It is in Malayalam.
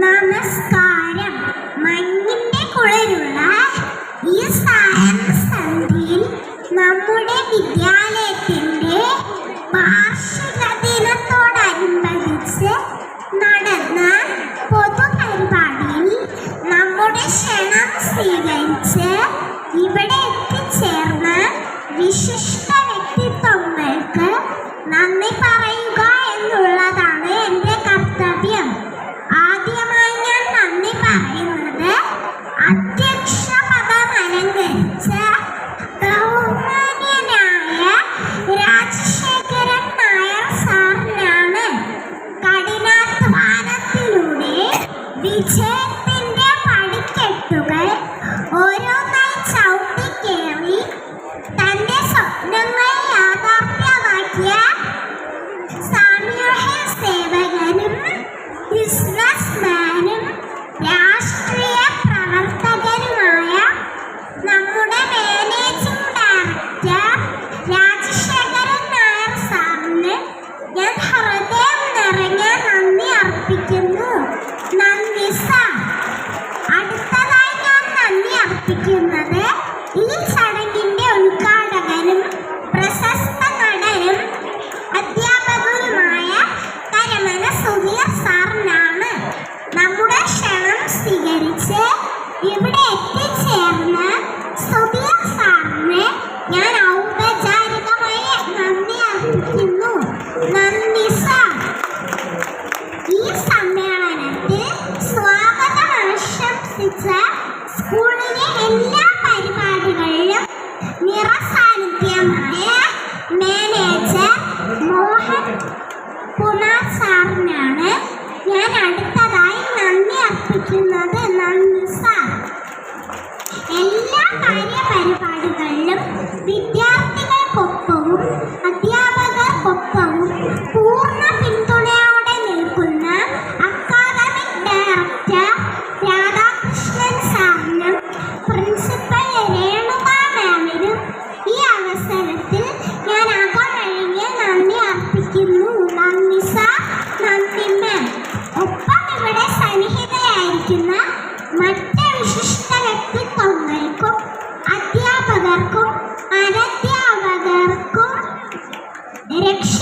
നമസ്കാരം. മഞ്ഞിന്റെ കുളിരുള്ള ഈ സന്ധ്യയിൽ നമ്മുടെ വിദ്യാലയത്തിന്റെ വാർഷിക ദിനത്തോടനുബന്ധിച്ച് നടന്ന പൊതുപരിപാടിയിൽ നമ്മുടെ ക്ഷണം സ്വീകരിച്ച് ഇവിടെ എത്തിച്ചേർന്ന വിശിഷ്ട വ്യക്തിത്വങ്ങൾക്ക് നന്ദി പറയുക എന്നുള്ളതാണ് എൻ്റെ കർത്തവ്യം. ആദ്യമായി ഞാൻ നന്ദി പറയുന്നത് അധ്യക്ഷ പദം അലങ്കരിച്ച ബഹുമാന്യനായ രാജശേഖരൻ നായർ സാറിനാണ്. കഠിനാധ്വാനത്തിലൂടെ വിജയത്തിന്റെ പടിക്കെട്ടുകൾ ഓരോന്നായി ചവിട്ടിക്കേറി തന്റെ സ്വപ്നങ്ങൾ യാഥാർത്ഥ്യമാക്കിയ സാമൂഹ്യ സേവകനും ബിസിനസ്മാനും രാഷ്ട്രീയ പ്രവർത്തകനുമായ നമ്മുടെ മാനേജിംഗ് ഡയറക്ടർ രാജശേഖരൻ നായർ സാറിന് ഞാൻ ഹൃദയം നിറഞ്ഞ നന്ദി അർപ്പിക്കുന്നു. നന്ദി സാർ. അടുത്തതായി ഞാൻ നന്ദി അർപ്പിക്കുന്നത് ഈ ചടങ്ങിന്റെ ഉദ്ഘാടകനും പ്രശസ്ത നടനും അധ്യാപകനുമായ കരമന സുധീർ സാറിനാണ്. നമ്മുടെ ക്ഷണം സ്വീകരിച്ച് ഇവിടെ എത്തിച്ചേർന്ന സുധീർ സാറിന് ഞാൻ ഔപചാരികമായി നന്ദി അർപ്പിക്കുന്നു. നന്ദി സാർ. ഈ സമ്മേളനത്തിൽ സ്വാഗതം ആശംസിച്ച സ്കൂളിലെ എല്ലാ പരിപാടികളിലും നിറസാന്നിധ്യമായ മാനേജർ മോഹൻ കുമാർ സാറിനാണ് ഞാൻ അടുത്തതായി നന്ദി അർപ്പിക്കുന്നത്. നന്ദി സാർ. എല്ലാ കാര്യപരിപാടികളിലും വിദ്യാർത്ഥികൾക്കൊപ്പവും അധ്യാപകർക്കൊപ്പവും പൂർണ്ണ പിന്തുണയോടെ നിൽക്കുന്ന അക്കാദമിക് ഡയറക്ടർ രാധാകൃഷ്ണൻ സാറിനും പ്രിൻസിപ്പൽ രേണുക മാമിനും ഈ അവസരത്തിൽ ഞാൻ അകമഴിഞ്ഞ് നന്ദി അർപ്പിക്കുന്നു. നന്ദി സാർ. നന്ദി മാം. ഒപ്പം ഇവിടെ സന്നിഹിതയായിരിക്കുന്ന മറ്റ് വിശിഷ്ട വ്യക്തിത്വങ്ങൾക്കും അധ്യാപകർക്കും അനധ്യാപകർക്കും രക്ഷ